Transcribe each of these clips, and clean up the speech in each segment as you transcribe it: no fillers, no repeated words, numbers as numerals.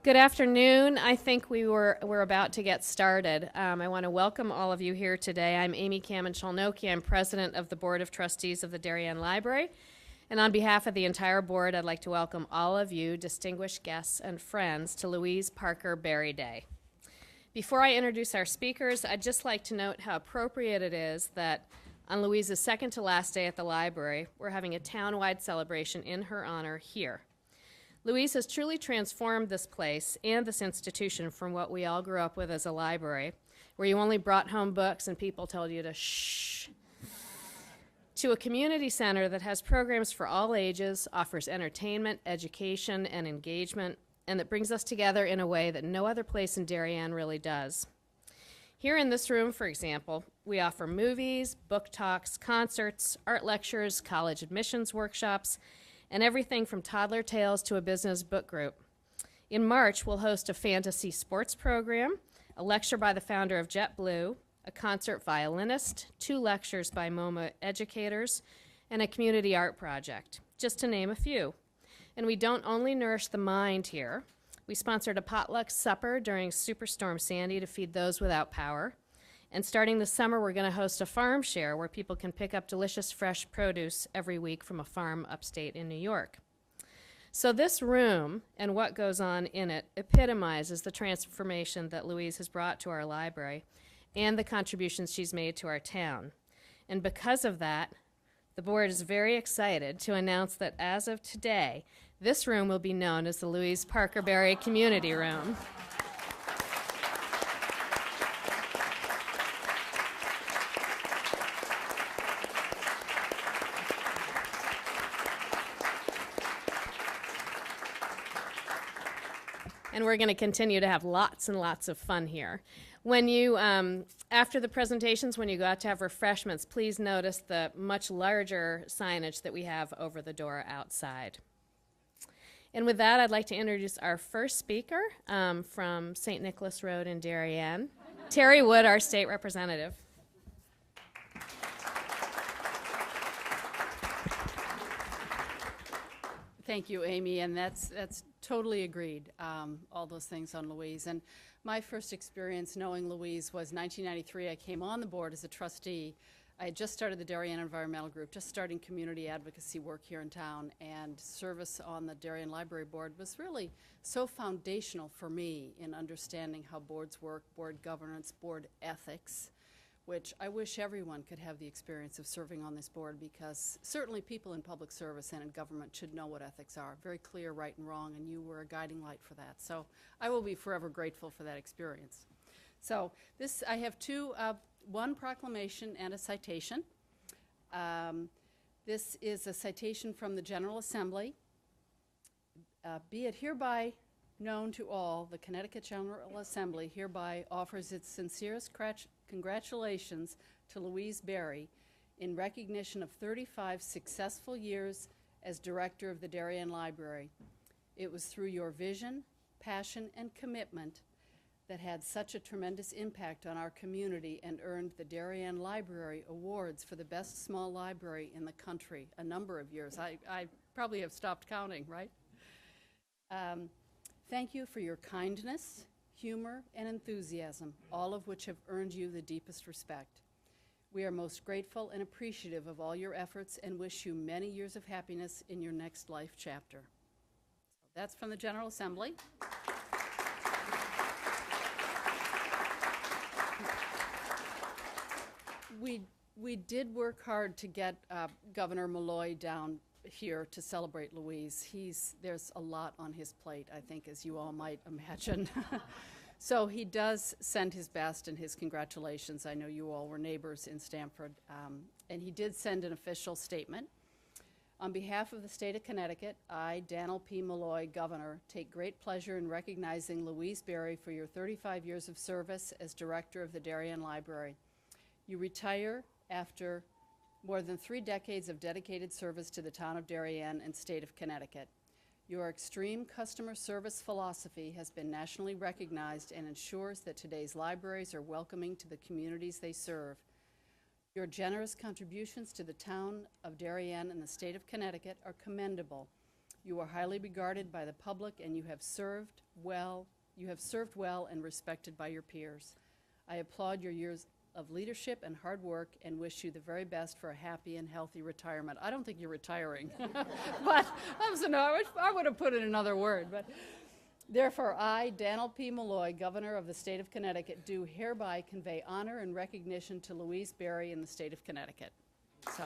Good afternoon. I think we're about to get started. I want to welcome all of you here today. I'm Amy Kamen-Chalnoki. I'm president of the Board of Trustees of the Darien Library. And on behalf of the entire board, I'd like to welcome all of you, distinguished guests and friends, to Louise Parker Berry Day. Before I introduce our speakers, I'd just like to note how appropriate it is that on Louise's second to last day at the library, we're having a town-wide celebration in her honor here. Louise has truly transformed this place and this institution from what we all grew up with as a library, where you only brought home books and people told you to shh, to a community center that has programs for all ages, offers entertainment, education, and engagement, and that brings us together in a way that no other place in Darien really does. Here in this room, for example, we offer movies, book talks, concerts, art lectures, college admissions workshops, and everything from toddler tales to a business book group. In March, we'll host a fantasy sports program, a lecture by the founder of JetBlue, a concert violinist, 2 lectures by MoMA educators, and a community art project, just to name a few. And we don't only nourish the mind here. We sponsored a potluck supper during Superstorm Sandy to feed those without power. And starting this summer, we're going to host a farm share where people can pick up delicious fresh produce every week from a farm upstate in New York. So this room and what goes on in it epitomizes the transformation that Louise has brought to our library and the contributions she's made to our town. And because of that, the board is very excited to announce that as of today, this room will be known as the Louise Parker Berry Community Room. And we're going to continue to have lots and lots of fun here. When you, after the presentations, when you go out to have refreshments, please notice the much larger signage that we have over the door outside. And with that, I'd like to introduce our first speaker from St. Nicholas Road in Darien, Terry Wood, our state representative. Thank you, Amy, and that's totally agreed, all those things on Louise. And my first experience knowing Louise was 1993. I came on the board as a trustee. I had just started the Darien Environmental Group, just starting community advocacy work here in town, and service on the Darien Library Board was really so foundational for me in understanding how boards work, board governance, board ethics, which I wish everyone could have the experience of serving on this board, because certainly people in public service and in government should know what ethics are. Very clear right and wrong, and you were a guiding light for that. So I will be forever grateful for that experience. So this, I have one proclamation and a citation. This is a citation from the General Assembly. Be it hereby known to all, the Connecticut General Assembly hereby offers its sincerest congratulations to Louise Berry in recognition of 35 successful years as director of the Darien Library. It was through your vision, passion, and commitment that had such a tremendous impact on our community and earned the Darien Library Awards for the best small library in the country a number of years. I probably have stopped counting, right? Thank you for your kindness, humor, and enthusiasm, all of which have earned you the deepest respect. We are most grateful and appreciative of all your efforts and wish you many years of happiness in your next life chapter. So that's from the General Assembly. We did work hard to get Governor Malloy down here to celebrate Louise. There's a lot on his plate, I think, as you all might imagine. So he does send his best and his congratulations. I know you all were neighbors in Stamford. And he did send an official statement. On behalf of the state of Connecticut, I, Daniel P. Malloy, Governor, take great pleasure in recognizing Louise Berry for your 35 years of service as director of the Darien Library. You retire after more than 3 decades of dedicated service to the town of Darien and state of Connecticut. Your extreme customer service philosophy has been nationally recognized and ensures that today's libraries are welcoming to the communities they serve. Your generous contributions to the town of Darien and the state of Connecticut are commendable You are highly regarded by the public, and you have served well and respected by your peers. I applaud your years of leadership and hard work and wish you the very best for a happy and healthy retirement. I don't think you're retiring, but I would have put in another word. But therefore, I, Daniel P. Malloy, Governor of the State of Connecticut, do hereby convey honor and recognition to Louise Berry in the State of Connecticut. So.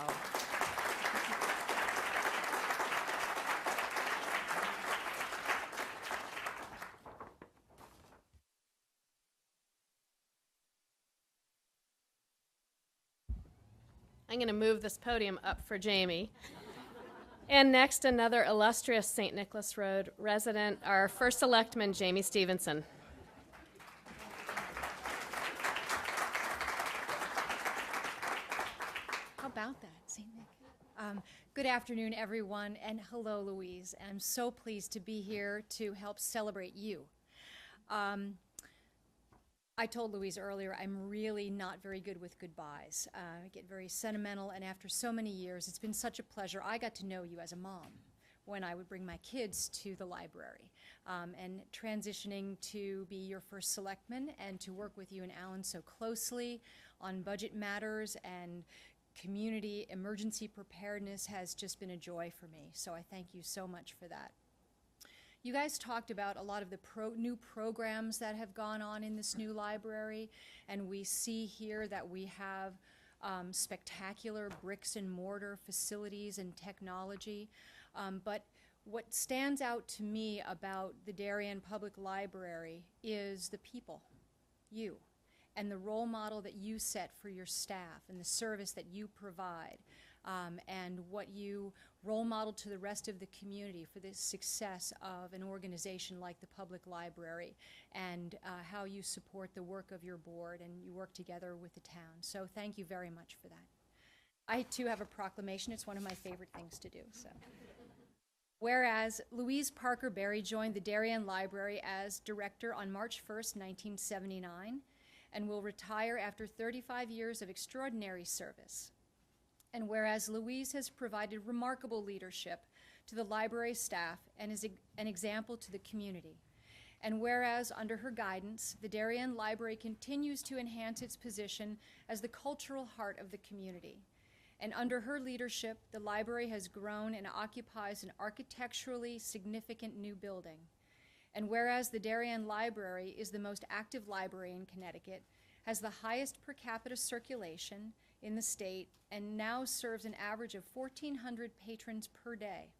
I'm going to move this podium up for Jamie. And next, another illustrious St. Nicholas Road resident, our first selectman, Jamie Stevenson. How about that, St. Nick? Good afternoon, everyone, and hello, Louise. I'm so pleased to be here to help celebrate you. I told Louise earlier I'm really not very good with goodbyes. I get very sentimental, and after so many years, it's been such a pleasure. I got to know you as a mom when I would bring my kids to the library, and transitioning to be your first selectman and to work with you and Alan so closely on budget matters and community emergency preparedness has just been a joy for me. So I thank you so much for that. You guys talked about a lot of the new programs that have gone on in this new library, and we see here that we have spectacular bricks and mortar facilities and technology. But what stands out to me about the Darien Public Library is the people, you, and the role model that you set for your staff and the service that you provide. And what you role model to the rest of the community for the success of an organization like the Public Library, and how you support the work of your board and you work together with the town. So thank you very much for that. I too have a proclamation. It's one of my favorite things to do. So. Whereas Louise Parker Berry joined the Darien Library as director on March 1st, 1979, and will retire after 35 years of extraordinary service. And whereas Louise has provided remarkable leadership to the library staff and is an example to the community. And whereas under her guidance, the Darien Library continues to enhance its position as the cultural heart of the community. And under her leadership, the library has grown and occupies an architecturally significant new building. And whereas the Darien Library is the most active library in Connecticut, has the highest per capita circulation in the state, and now serves an average of 1,400 patrons per day.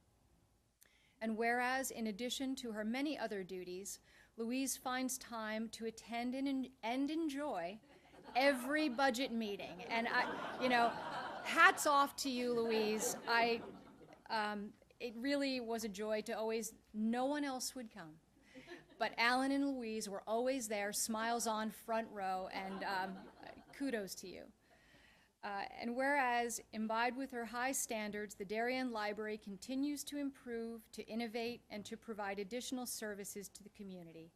And whereas, in addition to her many other duties, Louise finds time to attend and enjoy every budget meeting. And hats off to you, Louise. It really was a joy to always, no one else would come. But Alan and Louise were always there, smiles on, front row, and kudos to you. And whereas, imbibed with her high standards, the Darien Library continues to improve, to innovate, and to provide additional services to the community.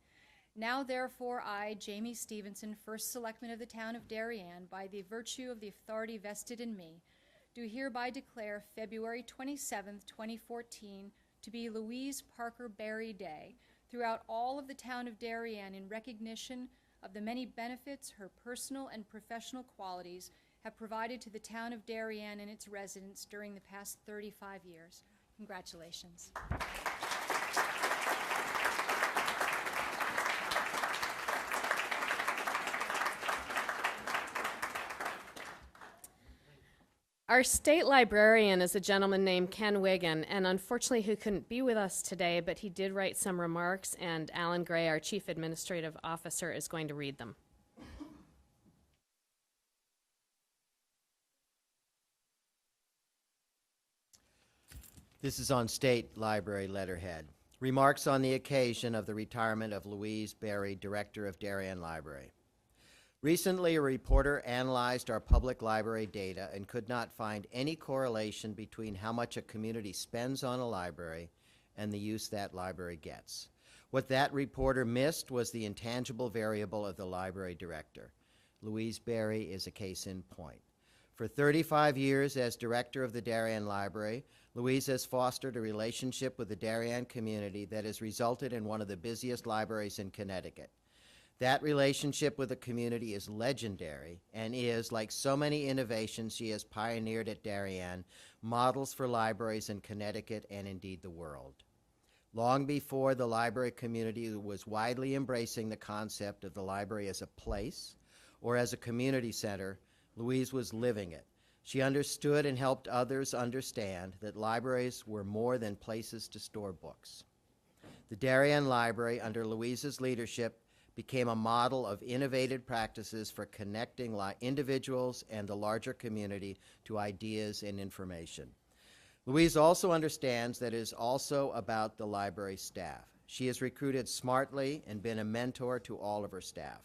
Now, therefore, I, Jamie Stevenson, first selectman of the town of Darien, by the virtue of the authority vested in me, do hereby declare February 27th, 2014, to be Louise Parker Berry Day throughout all of the town of Darien in recognition of the many benefits her personal and professional qualities have provided to the town of Darien and its residents during the past 35 years. Congratulations. Our state librarian is a gentleman named Ken Wigan, and unfortunately who couldn't be with us today, but he did write some remarks, and Alan Gray, our Chief Administrative Officer, is going to read them. This is on State Library letterhead. Remarks on the occasion of the retirement of Louise Berry, Director of Darien Library. Recently, a reporter analyzed our public library data and could not find any correlation between how much a community spends on a library and the use that library gets. What that reporter missed was the intangible variable of the library director. Louise Berry is a case in point. For 35 years as director of the Darien Library, Louise has fostered a relationship with the Darien community that has resulted in one of the busiest libraries in Connecticut. That relationship with the community is legendary and is, like so many innovations she has pioneered at Darien, models for libraries in Connecticut and indeed the world. Long before the library community was widely embracing the concept of the library as a place or as a community center, Louise was living it. She understood and helped others understand that libraries were more than places to store books. The Darien Library, under Louise's leadership, became a model of innovative practices for connecting individuals and the larger community to ideas and information. Louise also understands that it is also about the library staff. She has recruited smartly and been a mentor to all of her staff.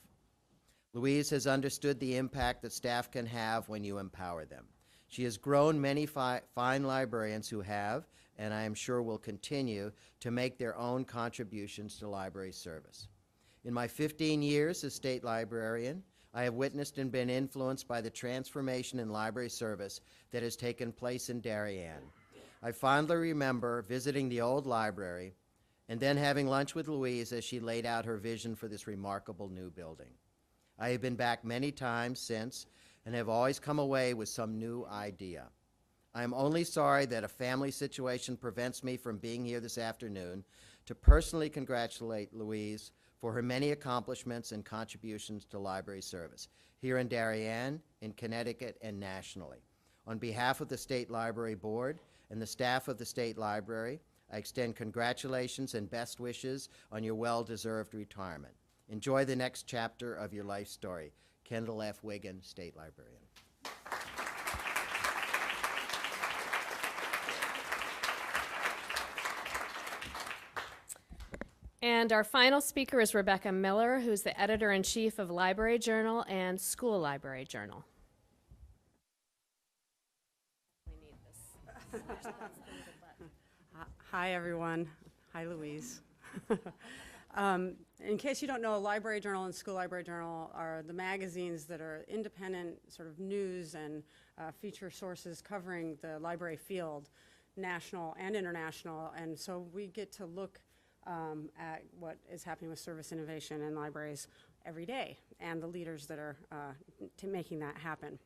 Louise has understood the impact that staff can have when you empower them. She has grown many fine librarians who have, and I am sure will continue, to make their own contributions to library service. In my 15 years as state librarian, I have witnessed and been influenced by the transformation in library service that has taken place in Darien. I fondly remember visiting the old library and then having lunch with Louise as she laid out her vision for this remarkable new building. I have been back many times since and have always come away with some new idea. I am only sorry that a family situation prevents me from being here this afternoon to personally congratulate Louise for her many accomplishments and contributions to library service here in Darien, in Connecticut, and nationally. On behalf of the State Library Board and the staff of the State Library, I extend congratulations and best wishes on your well-deserved retirement. Enjoy the next chapter of your life story. Kendall F. Wiggin, State Librarian. And our final speaker is Rebecca Miller, who's the editor-in-chief of Library Journal and School Library Journal. Hi, everyone. Hi, Louise. In case you don't know, Library Journal and School Library Journal are the magazines that are independent sort of news and feature sources covering the library field, national and international. And so we get to look at what is happening with service innovation in libraries every day and the leaders that are making that happen.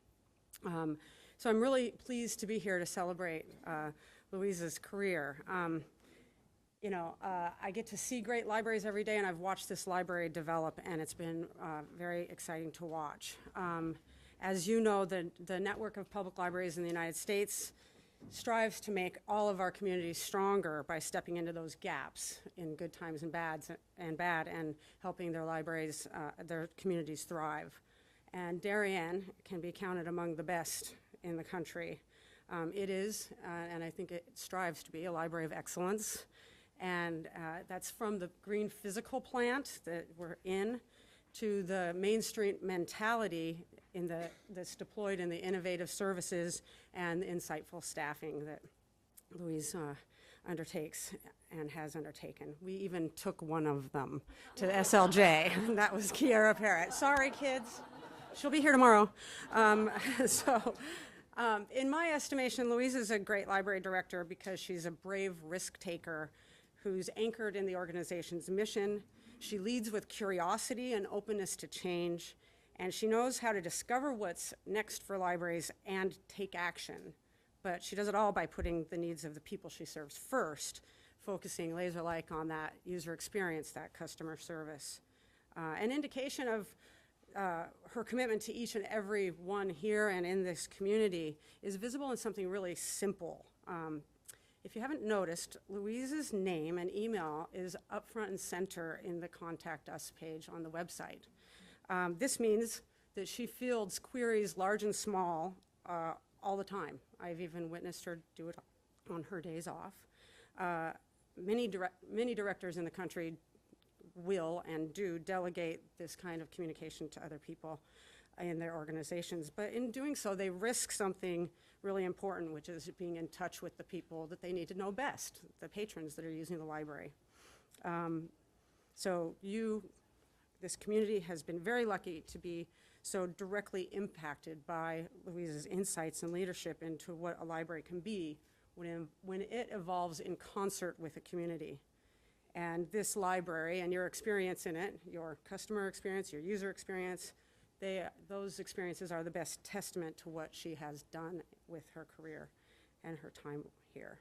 So I'm really pleased to be here to celebrate Louise's career. I get to see great libraries every day, and I've watched this library develop, and it's been very exciting to watch. As you know, the network of public libraries in the United States strives to make all of our communities stronger by stepping into those gaps in good times and bad, and helping their libraries, their communities thrive. And Darien can be counted among the best in the country. It is, and I think it strives to be, a library of excellence. And that's from the green physical plant that we're in to the Main Street mentality that's deployed in the innovative services and the insightful staffing that Louise undertakes and has undertaken. We even took one of them to the SLJ, and that was Kiara Parrott. Sorry, kids. She'll be here tomorrow. In my estimation, Louise is a great library director because she's a brave risk taker who's anchored in the organization's mission. She leads with curiosity and openness to change, and she knows how to discover what's next for libraries and take action. But she does it all by putting the needs of the people she serves first, focusing laser-like on that user experience, that customer service. An indication of her commitment to each and every one here and in this community is visible in something really simple. If you haven't noticed, Louise's name and email is up front and center in the Contact Us page on the website. This means that she fields queries large and small all the time. I've even witnessed her do it on her days off. Many directors in the country will and do delegate this kind of communication to other people in their organizations. But in doing so, they risk something really important, which is being in touch with the people that they need to know best, the patrons that are using the library. This community has been very lucky to be so directly impacted by Louise's insights and leadership into what a library can be when it evolves in concert with a community. And this library and your experience in it, your customer experience, your user experience, those experiences are the best testament to what she has done with her career and her time here.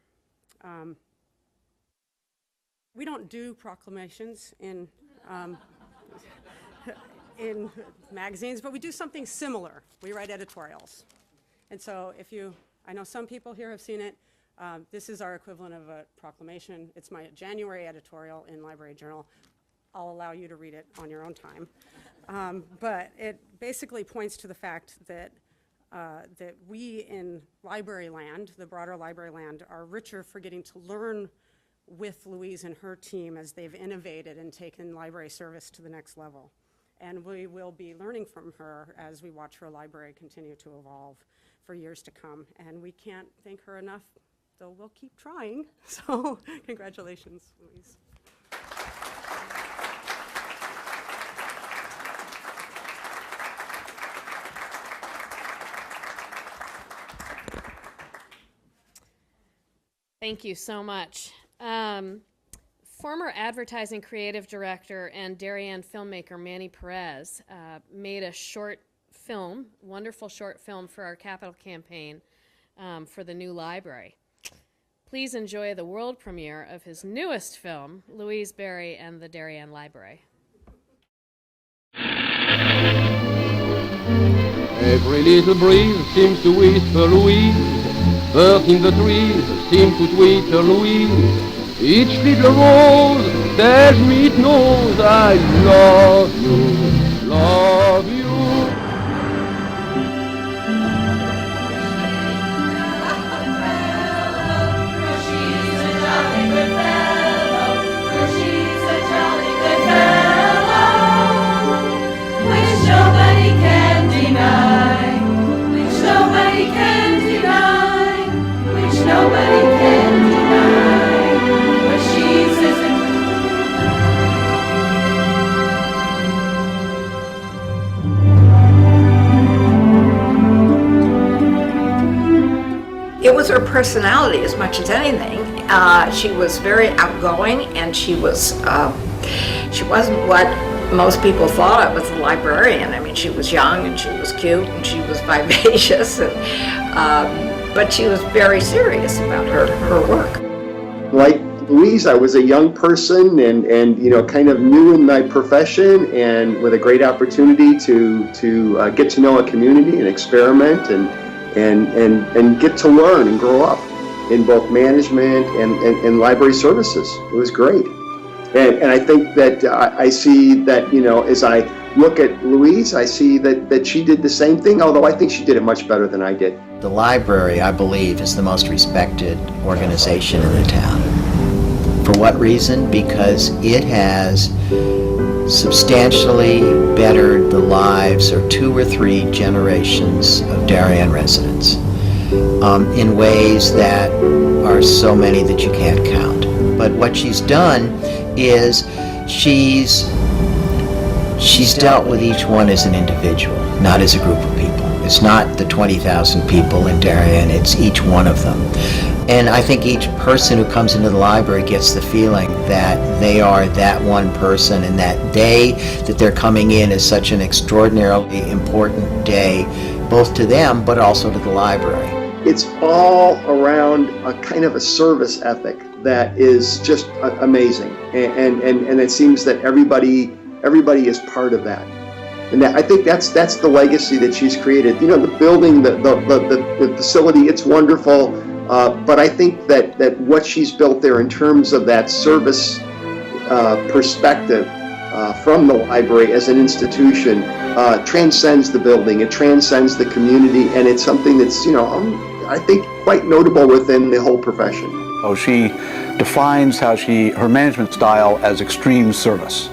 We don't do proclamations in in magazines, but we do something similar. We write editorials. And so I know some people here have seen it. This is our equivalent of a proclamation. It's my January editorial in Library Journal. I'll allow you to read it on your own time. But it basically points to the fact that that we in library land, the broader library land, are richer for getting to learn with Louise and her team as they've innovated and taken library service to the next level. And we will be learning from her as we watch her library continue to evolve for years to come. And we can't thank her enough, though we'll keep trying. So congratulations, Louise. Thank you so much. Former advertising creative director and Darien filmmaker Manny Perez made a short film, wonderful short film for our capital campaign for the new library. Please enjoy the world premiere of his newest film, Louise Berry and the Darien Library. Every little breeze seems to whisper Louise. Birds in the trees seem to twitter Louise. Each little rose tells me it knows I love you, love you. It was her personality as much as anything. She was very outgoing, and she wasn't what most people thought of as a librarian. I mean, she was young, and she was cute, and she was vivacious, but she was very serious about her work. Like Louise, I was a young person and you know, kind of new in my profession, and with a great opportunity to get to know a community and experiment and get to learn and grow up in both management and library services. It was great. And I think that I see that, you know, as I look at Louise, I see that she did the same thing, although I think she did it much better than I did. The library, I believe, is the most respected organization in the town. For what reason? Because it has substantially bettered the lives of 2 or 3 generations of Darien residents in ways that are so many that you can't count. But what she's done is she's dealt with each one as an individual, not as a group of people. It's not the 20,000 people in Darien, it's each one of them. And I think each person who comes into the library gets the feeling that they are that one person, and that day that they're coming in is such an extraordinarily important day, both to them but also to the library. It's all around a kind of a service ethic that is just amazing, and it seems that everybody is part of that. And I think that's the legacy that she's created. You know, the building, the facility, it's wonderful. But I think that what she's built there in terms of that service perspective from the library as an institution transcends the building, it transcends the community, and it's something that's, you know, I think quite notable within the whole profession. Oh, she defines her management style as extreme service.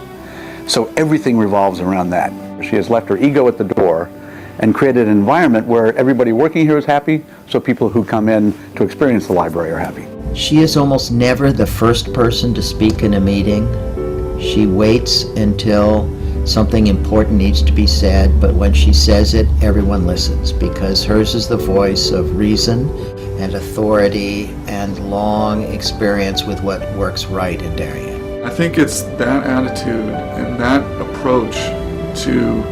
So everything revolves around that. She has left her ego at the door and created an environment where everybody working here is happy, so people who come in to experience the library are happy. She is almost never the first person to speak in a meeting. She waits until something important needs to be said, but when she says it, everyone listens, because hers is the voice of reason and authority and long experience with what works right in Darien. I think it's that attitude and that approach to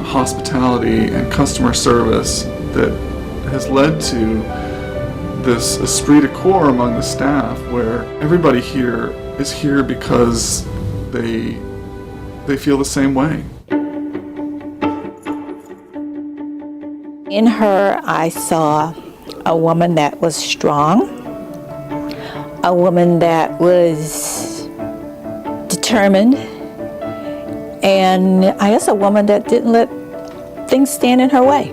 hospitality and customer service that has led to this esprit de corps among the staff, where everybody here is here because they feel the same way. In her, I saw a woman that was strong, a woman that was determined, and I guess a woman that didn't let things stand in her way.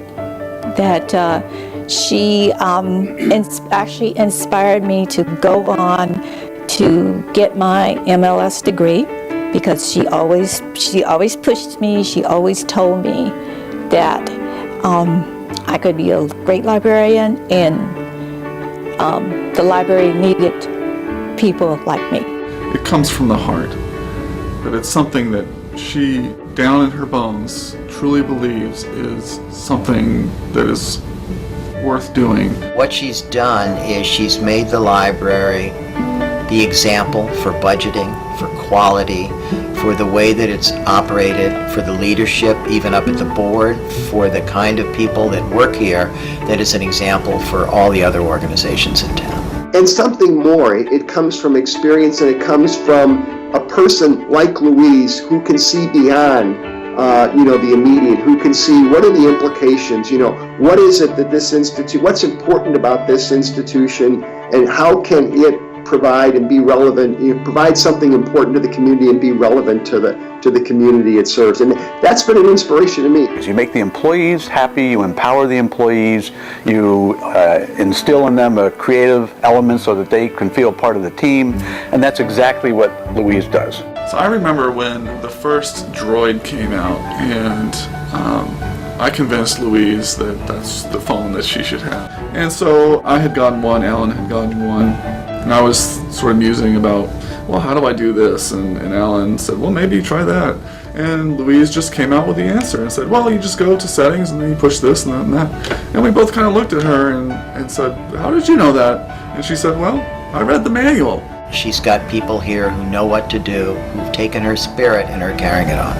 That she actually inspired me to go on to get my MLS degree, because she always pushed me. She always told me that I could be a great librarian, and the library needed people like me. It comes from the heart, but it's something that she, down in her bones, truly believes is something that is worth doing. What she's done is she's made the library the example for budgeting, for quality, for the way that it's operated, for the leadership, even up at the board, for the kind of people that work here, that is an example for all the other organizations in town. And something more, it comes from experience, and it comes from a person like Louise who can see beyond the immediate, who can see what are the implications, what is it that this institute, what's important about this institution, and how can it provide and be relevant, provide something important to the community and be relevant to the community it serves. And that's been an inspiration to me. You make the employees happy, you empower the employees, you instill in them a creative element so that they can feel part of the team, and that's exactly what Louise does. So I remember when the first Droid came out, and I convinced Louise that that's the phone that she should have. And so I had gotten one, Alan had gotten one, and I was sort of musing about, well, how do I do this? And Alan said, well, maybe you try that. And Louise just came out with the answer and said, well, you just go to settings and then you push this and that and that. And we both kind of looked at her and said, how did you know that? And she said, well, I read the manual. She's got people here who know what to do, who've taken her spirit and are carrying it on.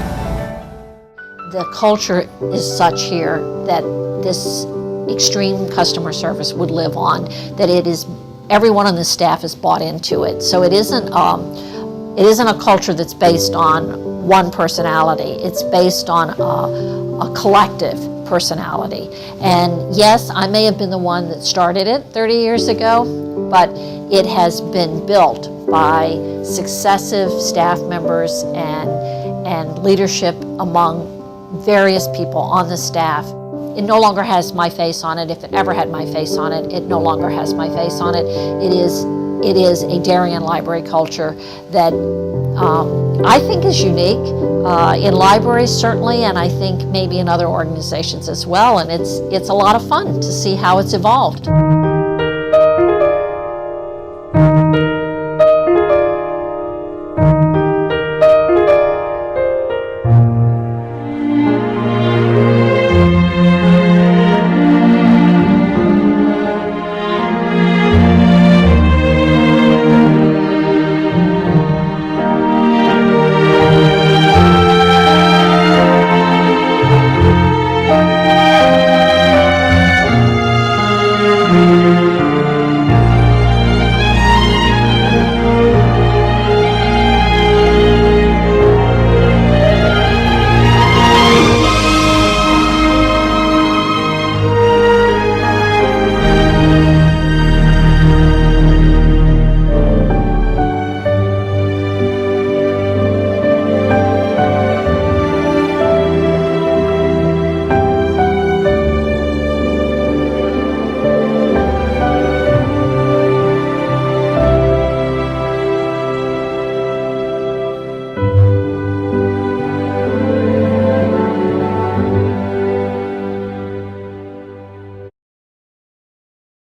The culture is such here that this extreme customer service would live on, that it is, everyone on the staff is bought into it. So it isn't a culture that's based on one personality. It's based on a collective personality. And yes, I may have been the one that started it 30 years ago, but it has been built by successive staff members and leadership among various people on the staff. It no longer has my face on it. If it ever had my face on it, it no longer has my face on it. It is a Darien Library culture that I think is unique in libraries certainly, and I think maybe in other organizations as well. And it's a lot of fun to see how it's evolved.